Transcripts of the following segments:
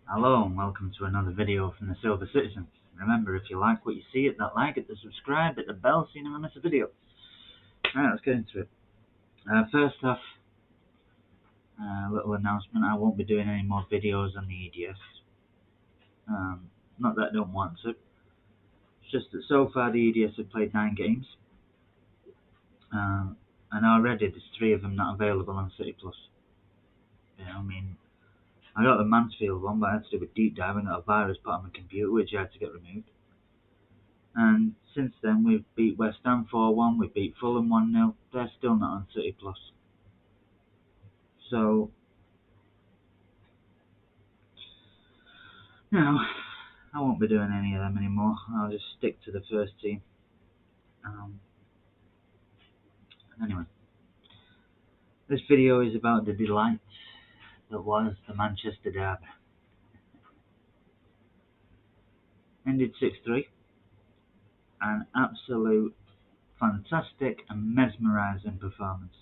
Hello and welcome to another video from the Silver Citizen. Remember, if you like what you see, hit that like, hit the subscribe, hit the bell so you never miss a video. Alright, let's get into it. First off, a little announcement. I won't be doing any more videos on the EDS. Not that I don't want to. It's just that so far the EDS have played 9 games. And already there's 3 of them not available on City Plus. I got the Mansfield one, but I had to do a deep dive and got a virus put on my computer, which I had to get removed. And since then, we've beat West Ham 4-1, we beat Fulham 1-0. They're still not on City Plus. So, I won't be doing any of them anymore. I'll just stick to the first team. Anyway, this video is about the delight that was the Manchester derby. Ended 6-3. An absolute fantastic and mesmerising performance.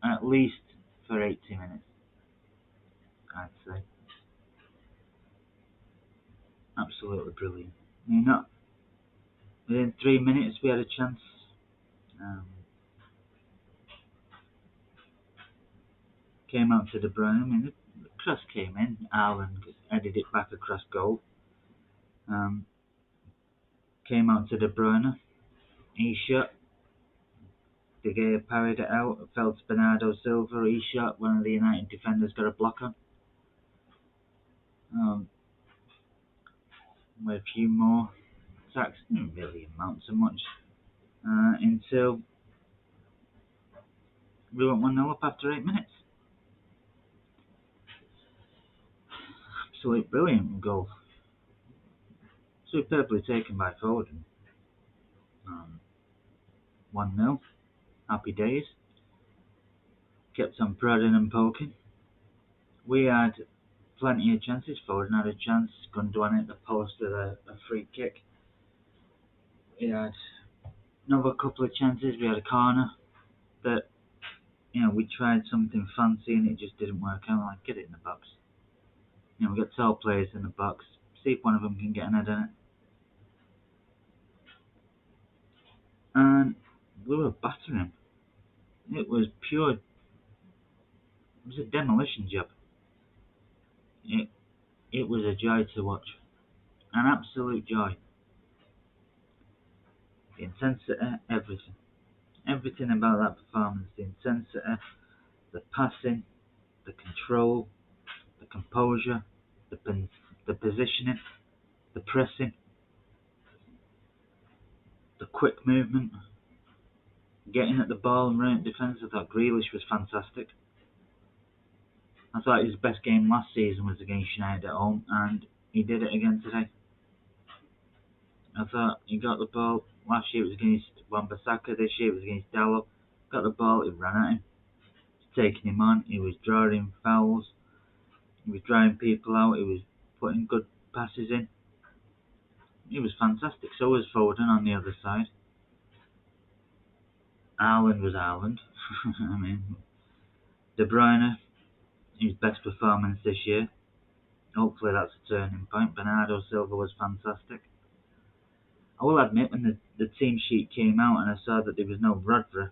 At least for 80 minutes, I'd say. Absolutely brilliant. Within 3 minutes we had a chance. Came out to De Bruyne. The cross came in. Ireland headed it back across goal. Came out to De Bruyne. He shot. De Gea parried it out. It fell to Bernardo Silva. He shot. One of the United defenders got a block on. With a few more attacks, didn't really amount to much. Until we went 1-0 up after 8 minutes. Absolutely brilliant goal. Superbly taken by Foden. 1-0. Happy days. Kept on prodding and poking. We had plenty of chances. Foden had a chance. Gundogan hit the post with a free kick. We had another couple of chances. We had a corner that, we tried something fancy and it just didn't work out. Like, get it in the box. We got tall players in the box. See if one of them can get an head on it. And we were battering him. It was a demolition job. It was a joy to watch. An absolute joy. The intensity, everything. Everything about that performance. The intensity, the passing, the control, the composure, the positioning, the pressing, the quick movement, getting at the ball and running defence. I thought Grealish was fantastic. I thought his best game last season was against United at home, and he did it again today. I thought he got the ball. Last year it was against Wan-Bissaka, this year it was against Dalot. Got the ball, he ran at him. He was taking him on, he was drawing fouls, he was driving people out, he was putting good passes in. He was fantastic. So was Foden on the other side. Ireland was Ireland. De Bruyne, his best performance this year. Hopefully that's a turning point. Bernardo Silva was fantastic. I will admit, when the team sheet came out and I saw that there was no Rodri,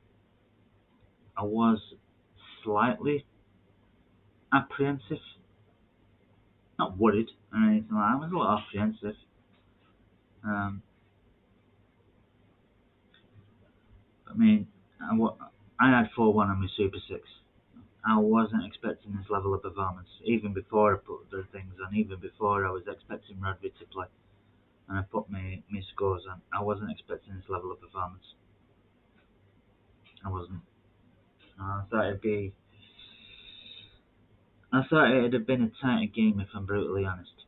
I was slightly apprehensive. Not worried or anything like that. I was a little apprehensive. I had 4-1 on my Super 6. I wasn't expecting this level of performance. Even before I put the things on, even before I was expecting Rodri to play, and I put my scores on, I wasn't expecting this level of performance. I wasn't. I thought it'd have been a tighter game, if I'm brutally honest.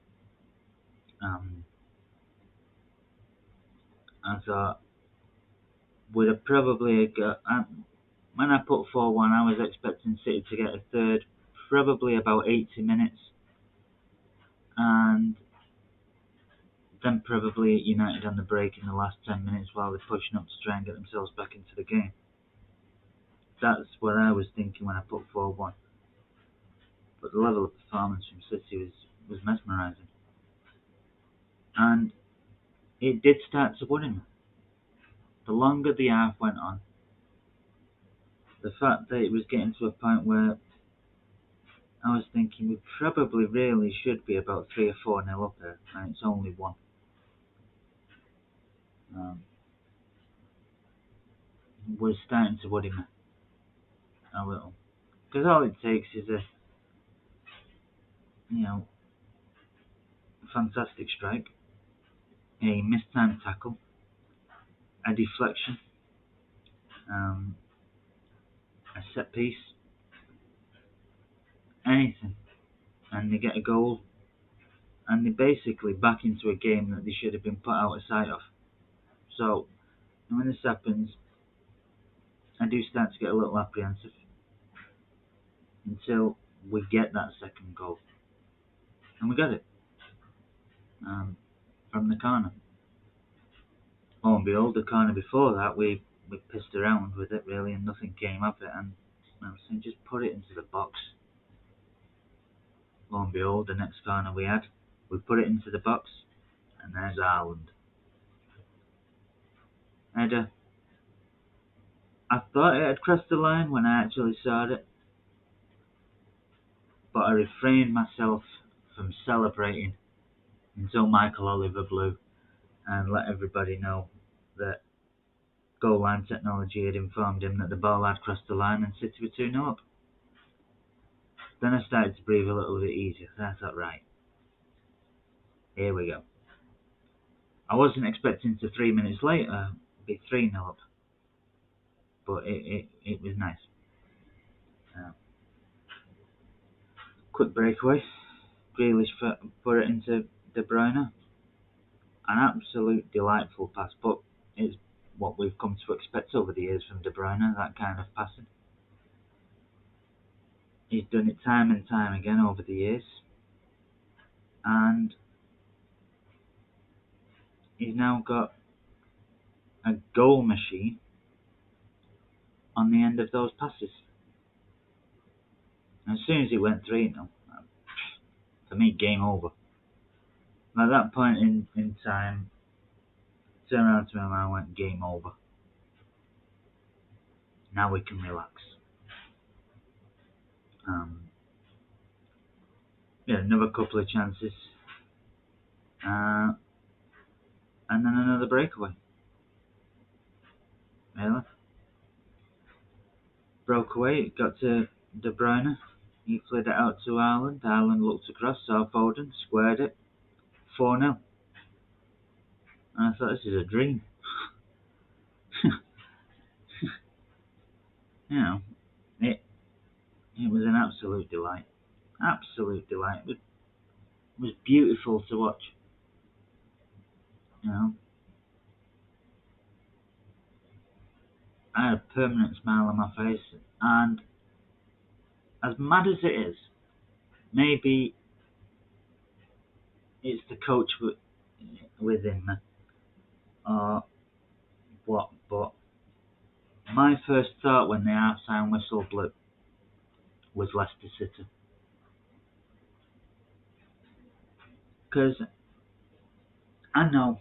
I thought we'd have probably got. When I put 4-1, I was expecting City to get a third, probably about 80 minutes, and then probably United on the break in the last 10 minutes while they're pushing up to try and get themselves back into the game. That's what I was thinking when I put 4-1. but the level of performance from City was mesmerising. And it did start to worry me. The longer the half went on, the fact that it was getting to a point where I was thinking we probably really should be about 3 or 4-0 up there, and it's only 1. Was starting to worry me a little. Because all it takes is a fantastic strike, a mistimed tackle, a deflection, a set piece, anything, and they get a goal, and they're basically back into a game that they should have been put out of sight of. So, when this happens, I do start to get a little apprehensive until we get that second goal. And we got it from the corner. Oh, and behold, the corner before that, we pissed around with it really, and nothing came of it. And I was saying, just put it into the box. Lo and behold, the next corner we put it into the box, and there's Ireland. Header. I thought it had crossed the line when I actually saw it, but I refrained myself from celebrating until Michael Oliver blew and let everybody know that goal line technology had informed him that the ball had crossed the line and City were 2-0 up. Then I started to breathe a little bit easier. I thought, right, here we go. I wasn't expecting to 3 minutes later be 3-0 up, but it was nice. Quick breakaway. Grealish put it into De Bruyne. An absolute delightful pass, but it's what we've come to expect over the years from De Bruyne, that kind of passing. He's done it time and time again over the years, and he's now got a goal machine on the end of those passes. And as soon as it went 3-0, for me, game over. And at that point in time, turned around to my mind and went, game over. Now we can relax. Another couple of chances. And then another breakaway. Really? Broke away, it got to De Bruyne. He flicked it out to Ireland. Ireland looked across, saw Foden, squared it. 4-0. And I thought, this is a dream. It was an absolute delight. Absolute delight. It was beautiful to watch. I had a permanent smile on my face, and as mad as it is, maybe it's the coach within me, or what, but my first thought when the half-time whistle blew was Leicester City. Because I know,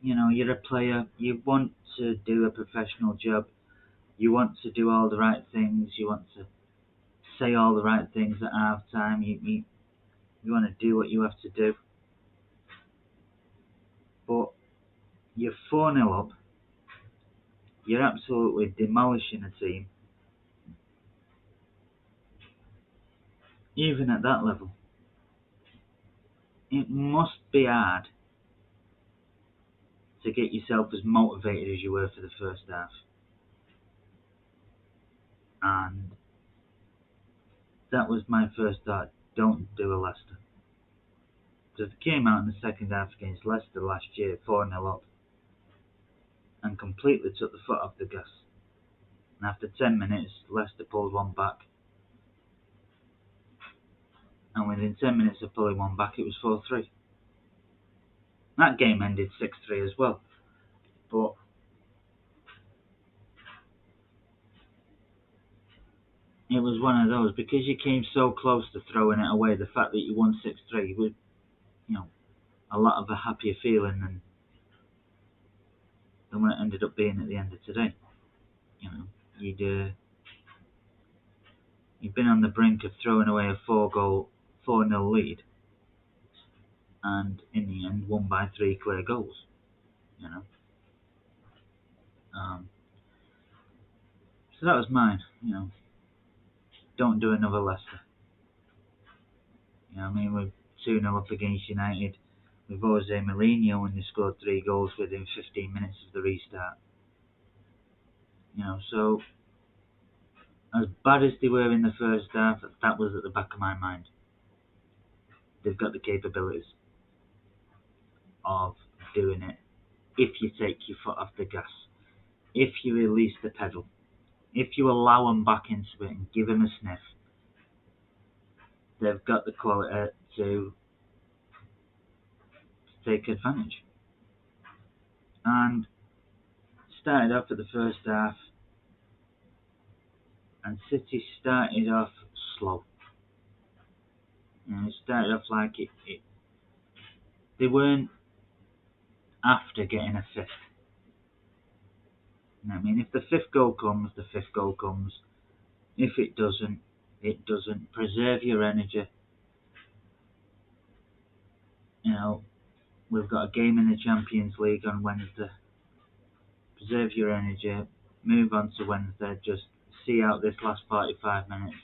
you're a player, you want to do a professional job, you want to do all the right things, you want to say all the right things at half-time, you want to do what you have to do. But you're 4-0 up, you're absolutely demolishing a team, even at that level. It must be hard to get yourself as motivated as you were for the first half. And that was my first thought, don't do a Leicester. Because they came out in the second half against Leicester last year, 4-0 up, and completely took the foot off the gas. And after 10 minutes, Leicester pulled one back. And within 10 minutes of pulling one back, it was 4-3. That game ended 6-3 as well. But it was one of those, because you came so close to throwing it away. The fact that you won 6-3 was, a lot of a happier feeling than what it ended up being at the end of today. You'd been on the brink of throwing away a 4-0 lead, and in the end won by 3 clear goals. So that was mine. Don't do another Leicester. We're 2-0 up against United with Jose Mourinho, and they scored 3 goals within 15 minutes of the restart. So as bad as they were in the first half, that was at the back of my mind. They've got the capabilities of doing it if you take your foot off the gas, if you release the pedal, if you allow them back into it and give them a sniff. They've got the quality to take advantage. And started off at the first half, and City started off slow. It started off like they weren't after getting a fifth. If the fifth goal comes, the fifth goal comes. If it doesn't, it doesn't. Preserve your energy. We've got a game in the Champions League on Wednesday. Preserve your energy. Move on to Wednesday. Just see out this last 45 minutes.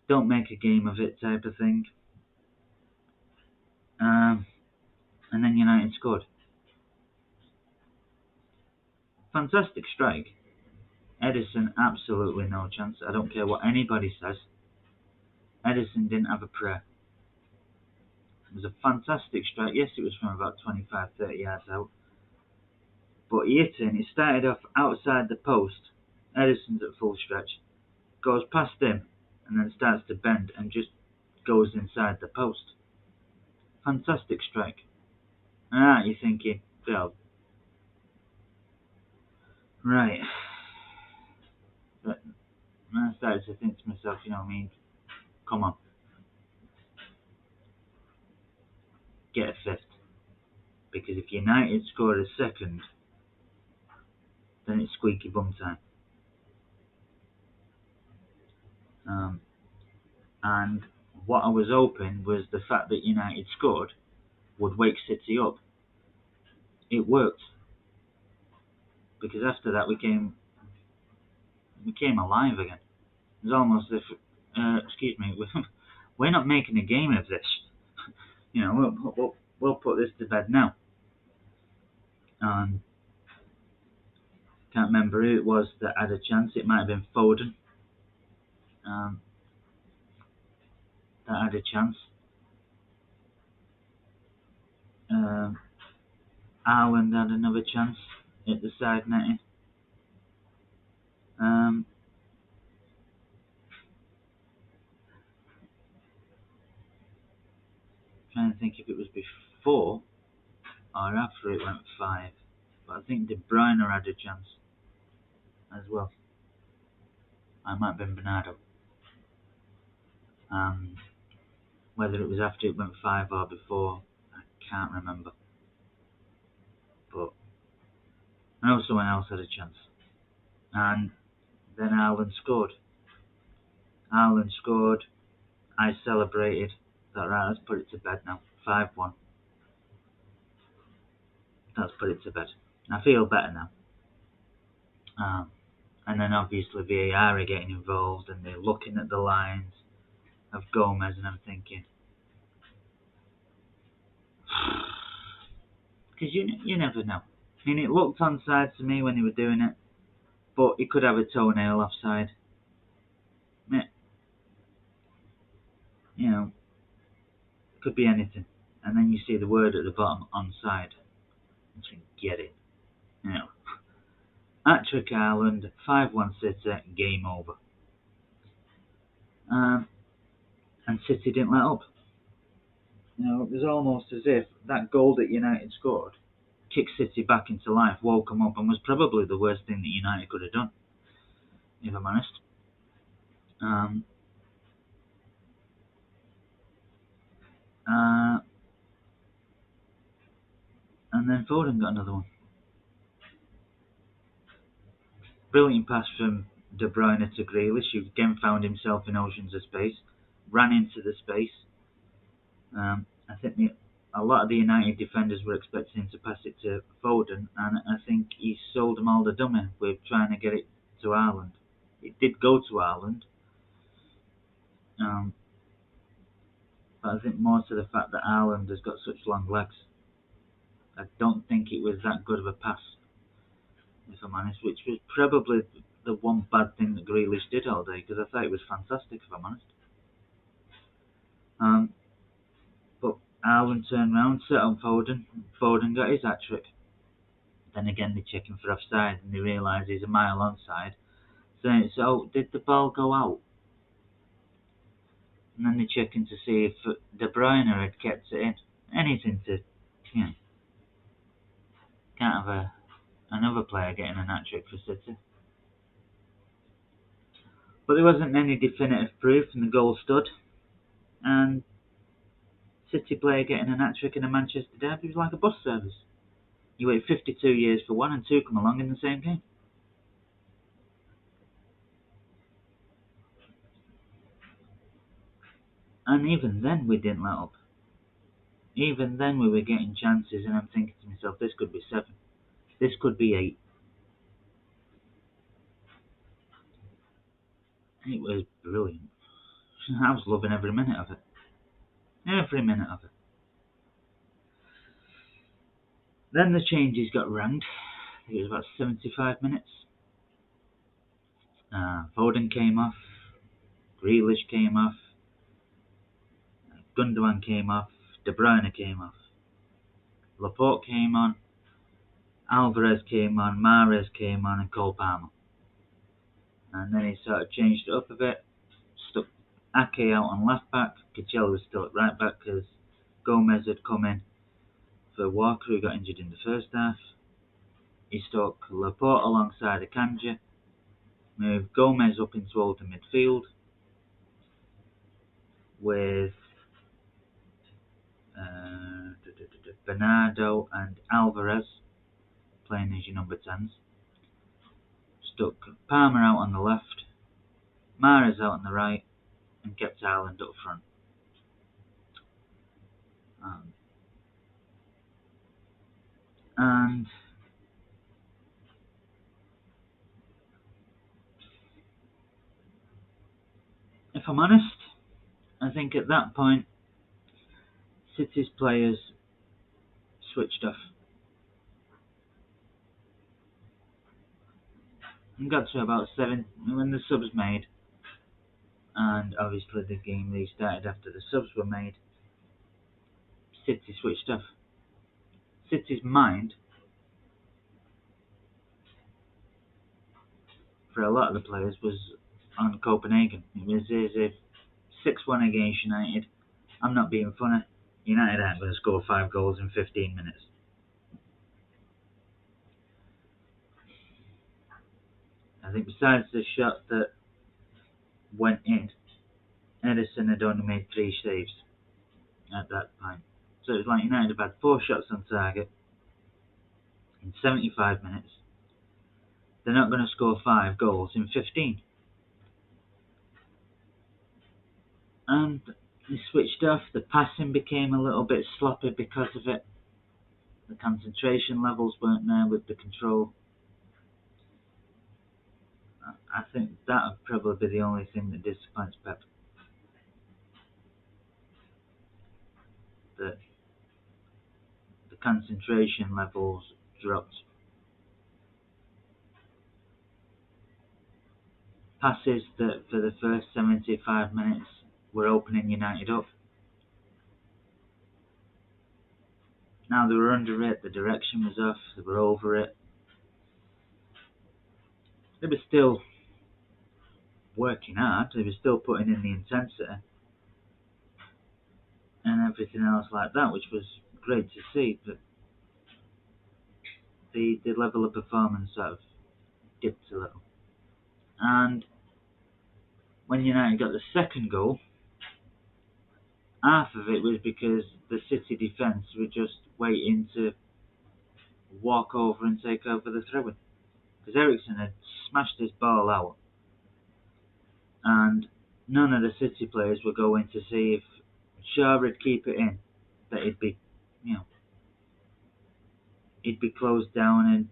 Don't make a game of it, type of thing. And then United scored. Fantastic strike. Edison, absolutely no chance. I don't care what anybody says. Edison didn't have a prayer. It was a fantastic strike. Yes, it was from about 25, 30 yards out. But he hit it, and it started off outside the post. Edison's at full stretch. Goes past him, and then starts to bend and just goes inside the post. Fantastic strike. And you're thinking, well, right. But I started to think to myself, come on. Get a fifth. Because if United scored a second, then it's squeaky bum time. And what I was hoping was the fact that United scored would wake City up. It worked. Because after that we came alive again. It was almost as if, excuse me, we're not making a game of this. We'll put this to bed now. Can't remember who it was that had a chance. It might have been Foden. That had a chance. Ireland had another chance at the side netting. Trying to think if it was before or after it went 5. But I think De Bruyne had a chance as well. I might have been Bernardo. Whether it was after it went 5 or before, I can't remember. But I know someone else had a chance. And then Ireland scored. I celebrated. Thought, right, let's put it to bed now. 5-1. Let's put it to bed. I feel better now. And then obviously VAR are getting involved, and they're looking at the lines of Gomez, and I'm thinking, because you never know. It looked onside to me when they were doing it, but he could have a toenail offside. Could be anything. And then you see the word at the bottom, onside. And you get it. Hat-trick Ireland, 5-1 City, game over. And City didn't let up. It was almost as if that goal that United scored kicked City back into life, woke them up, and was probably the worst thing that United could have done, if I'm honest. Um, uh, and then Foden got another one. Brilliant pass from De Bruyne to Grealish, who again found himself in oceans of space, ran into the space. I think a lot of the United defenders were expecting him to pass it to Foden, and I think he sold them all the dummy with trying to get it to Ireland. It did go to Ireland, um, but I think more to the fact that Ireland has got such long legs. I don't think it was that good of a pass, if I'm honest, which was probably the one bad thing that Grealish did all day, because I thought it was fantastic, if I'm honest. But Ireland turned round, set on Foden. Foden got his hat-trick. Then again, they check him for offside, and they realise he's a mile onside. So did the ball go out? And then they check him to see if De Bruyne had kept it in. Anything to, can't have another player getting an hat-trick for City. But there wasn't any definitive proof, and the goal stood. And City player getting an hat-trick in a Manchester derby was like a bus service. You wait 52 years for one, and two come along in the same game. And even then, we didn't let up. Even then, we were getting chances, and I'm thinking to myself, this could be 7. This could be 8. It was brilliant. I was loving every minute of it. Every minute of it. Then the changes got ranged. It was about 75 minutes. Foden came off. Grealish came off. Gundogan came off. De Bruyne came off. Laporte came on. Alvarez came on. Mahrez came on, and Cole Palmer. And then he sort of changed it up a bit. Stuck Ake out on left back. Cancelo was still at right back because Gomez had come in for Walker, who got injured in the first half. He stuck Laporte alongside Akanji, moved Gomez up into older midfield with Bernardo and Alvarez playing as your number 10s. Stuck Palmer out on the left, Mahrez out on the right, and kept Ireland up front. And if I'm honest, I think at that point City's players switched off and got to about 7 when the subs made, and obviously the game restarted after the subs were made. City switched off. City's mind, for a lot of the players, was on Copenhagen. It was as if 6-1 against United. I'm not being funny. United aren't going to score 5 goals in 15 minutes. I think besides the shot that went in, Edison had only made 3 saves at that point. So it was like United have had 4 shots on target in 75 minutes. They're not going to score 5 goals in 15. And they switched off. The passing became a little bit sloppy because of it. The concentration levels weren't there with the control. I think that would probably be the only thing that disappoints Pep. That the concentration levels dropped. Passes that for the first 75 minutes were opening United up. Now they were under it, the direction was off, they were over it. They were still working hard, they were still putting in the intensity and everything else like that, which was great to see, but the level of performance sort of dipped a little. And when United got the second goal, half of it was because the City defence were just waiting to walk over and take over the throw-in. Because Eriksen had smashed this ball out, and none of the City players were going to see if Shaw would keep it in, that he'd be closed down and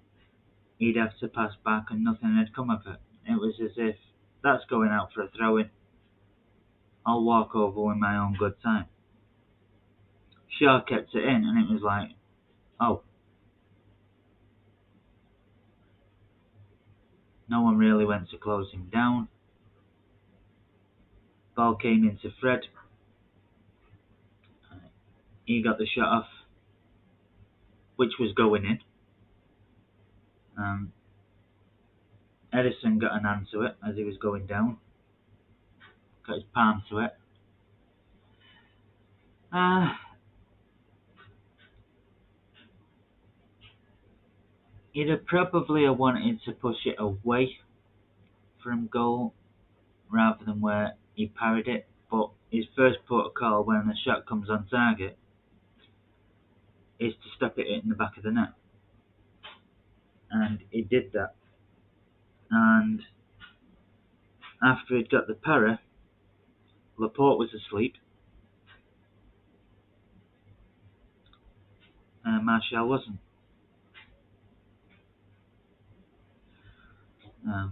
he'd have to pass back and nothing had come of it. It was as if, that's going out for a throw-in, I'll walk over with my own good time. Shaw kept it in, and it was like, oh, no one really went to close him down. Ball came into Fred. He got the shot off, which was going in. Edison got an hand to it as he was going down. Got his palm to it. He'd have probably wanted to push it away from goal rather than where he parried it, but his first protocol when the shot comes on target is to stop it hitting the back of the net. And he did that. And after he'd got the parry, Laporte was asleep. Martial wasn't. I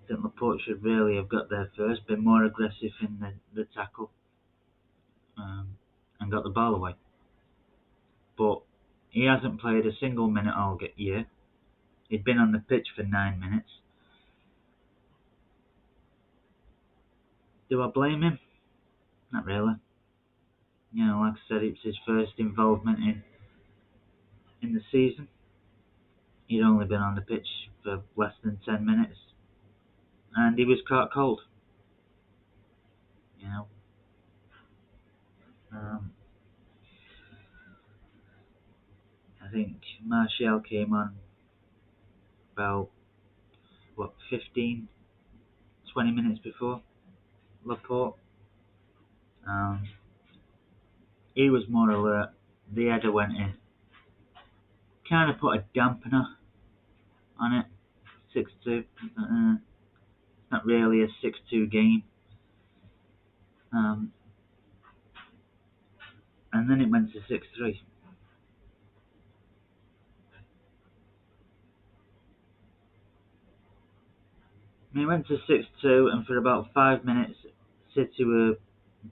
think Laporte should really have got there first, been more aggressive in the tackle, and got the ball away. But he hasn't played a single minute all year. He'd been on the pitch for 9 minutes. Do I blame him? Not really. Like I said, it's his first involvement in the season. He'd only been on the pitch for less than 10 minutes. And he was caught cold. I think Martial came on about, 15, 20 minutes before Laporte. He was more alert. The header went in. Kind of put a dampener on it. 6-2. It's not really a 6-2 game. And then it went to 6-3. It went to 6-2, and for about 5 minutes, City were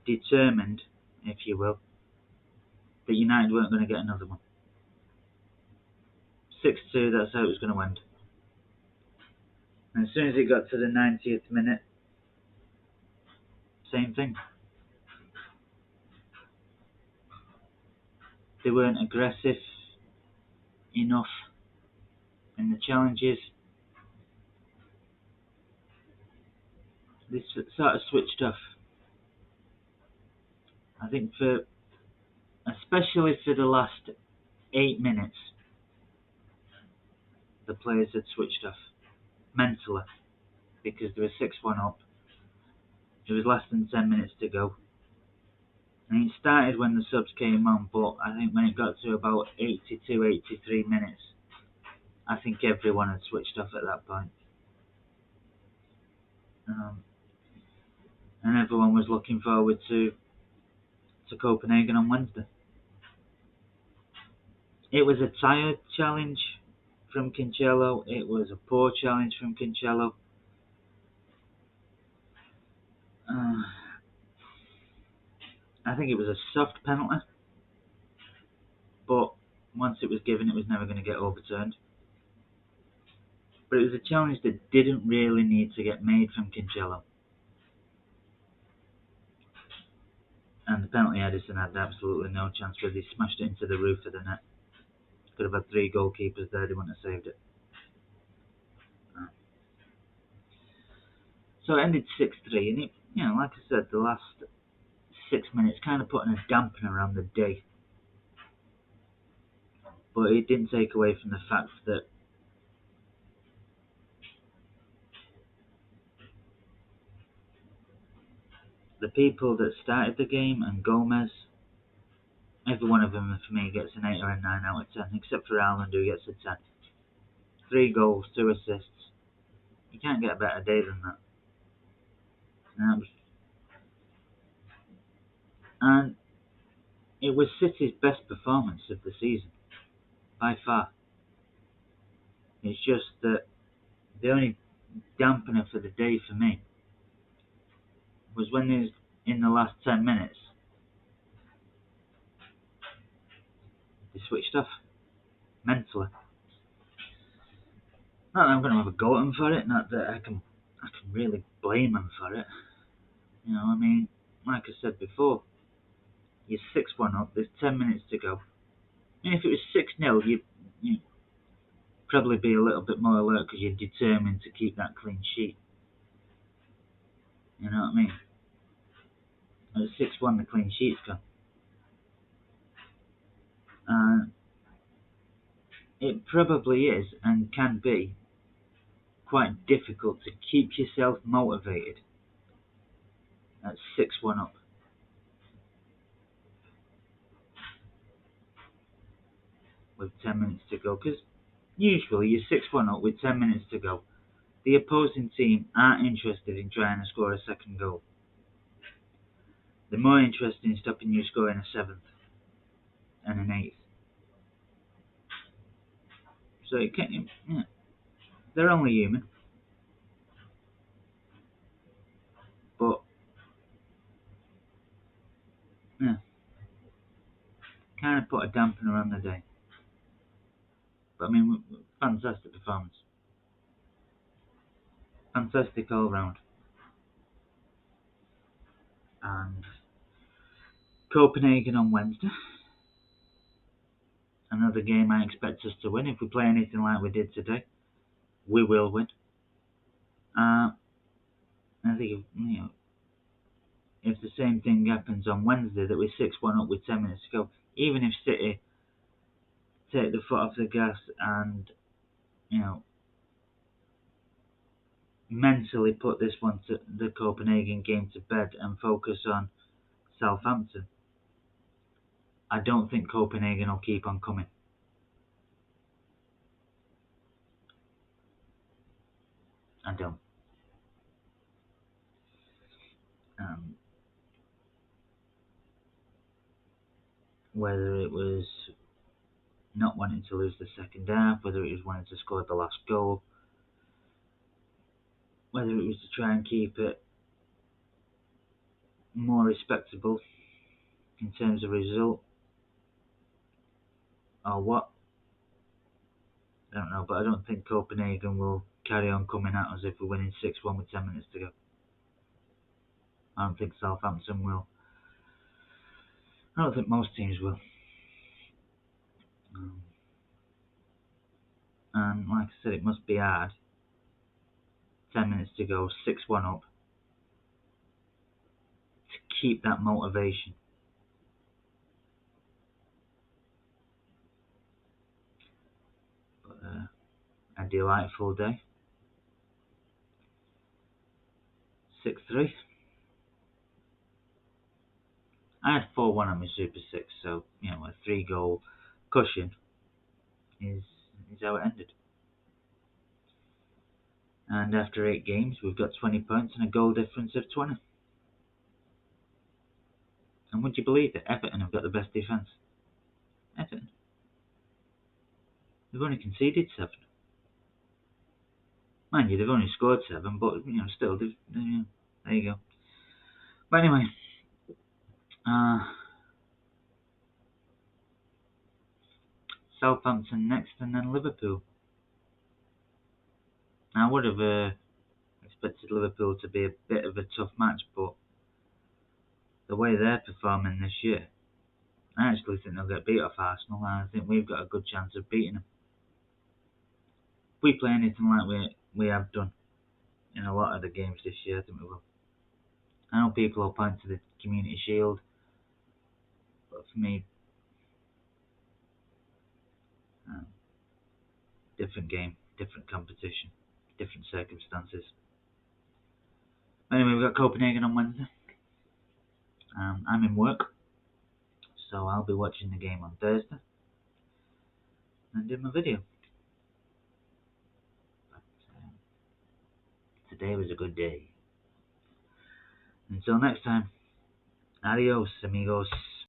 determined, if you will, that United weren't going to get another one. 6-2, that's how it was going to end. And as soon as it got to the 90th minute, same thing. They weren't aggressive enough in the challenges. They sort of switched off. I think especially for the last 8 minutes, the players had switched off mentally because they were 6-1 up. It was less than 10 minutes to go. And it started when the subs came on, but I think when it got to about 82, 83 minutes, I think everyone had switched off at that point. And everyone was looking forward to Copenhagen on Wednesday. It was a tired challenge from Cancelo. It was a poor challenge from Cancelo. I think it was a soft penalty, but once it was given, it was never going to get overturned. But it was a challenge that didn't really need to get made from Cancelo. And the penalty, Edison had absolutely no chance because he smashed it into the roof of the net. Could have had 3 goalkeepers there, they wouldn't have saved it. So it ended 6-3, and it, like I said, the last 6 minutes kind of putting a dampener on the day. But it didn't take away from the fact that the people that started the game and Gomez, every one of them for me gets an 8 or a 9 out of 10, except for Haaland who gets a 10. 3 goals, 2 assists. You can't get a better day than that. And it was City's best performance of the season, by far. It's just that the only dampener for the day for me was when in the last 10 minutes, they switched off mentally. Not that I'm going to have a go at them for it, not that I can really blame them for it. You know, I mean, like I said before, you're 6-1 up, there's 10 minutes to go. And if it was 6-0, you'd probably be a little bit more alert because you're determined to keep that clean sheet. You know what I mean? At 6-1, the clean sheet's gone. And it probably is and can be quite difficult to keep yourself motivated at 6-1 up. With 10 minutes to go, because usually you're 6-1 up with 10 minutes to go. The opposing team aren't interested in trying to score a second goal. They're more interested in stopping you scoring a 7th and an 8th. So it can't, yeah, they're only human. But, yeah, kind of put a dampener on the day. But I mean, fantastic performance. Fantastic all round. And Copenhagen on Wednesday. Another game I expect us to win. If we play anything like we did today, we will win. I think if the same thing happens on Wednesday, that we're 6-1 up with 10 minutes to go, even if City take the foot off the gas and, mentally put the Copenhagen game to bed and focus on Southampton, I don't think Copenhagen will keep on coming. I don't. Whether it was not wanting to lose the second half, whether it was wanting to score the last goal, whether it was to try and keep it more respectable in terms of result, or what, I don't know, but I don't think Copenhagen will carry on coming at us if we're winning 6-1 with 10 minutes to go. I don't think Southampton will. I don't think most teams will. And like I said, it must be hard. 10 minutes to go, 6-1 up, to keep that motivation. But a delightful day. 6-3. I had 4-1 on my Super 6, so a 3-goal cushion is how it ended. And after 8 games, we've got 20 points and a goal difference of 20. And would you believe it? Everton have got the best defence. Everton. They've only conceded 7. Mind you, they've only scored 7, but still, there you go. But anyway, Southampton next, and then Liverpool. Now, I would have expected Liverpool to be a bit of a tough match, but the way they're performing this year, I actually think they'll get beat off Arsenal, and I think we've got a good chance of beating them. If we play anything like we have done in a lot of the games this year, I think we will. I know people will point to the Community Shield, but for me, different game, different competition, different circumstances. Anyway, we've got Copenhagen on Wednesday. I'm in work, so I'll be watching the game on Thursday and do my video. But today was a good day. Until next time, adios amigos.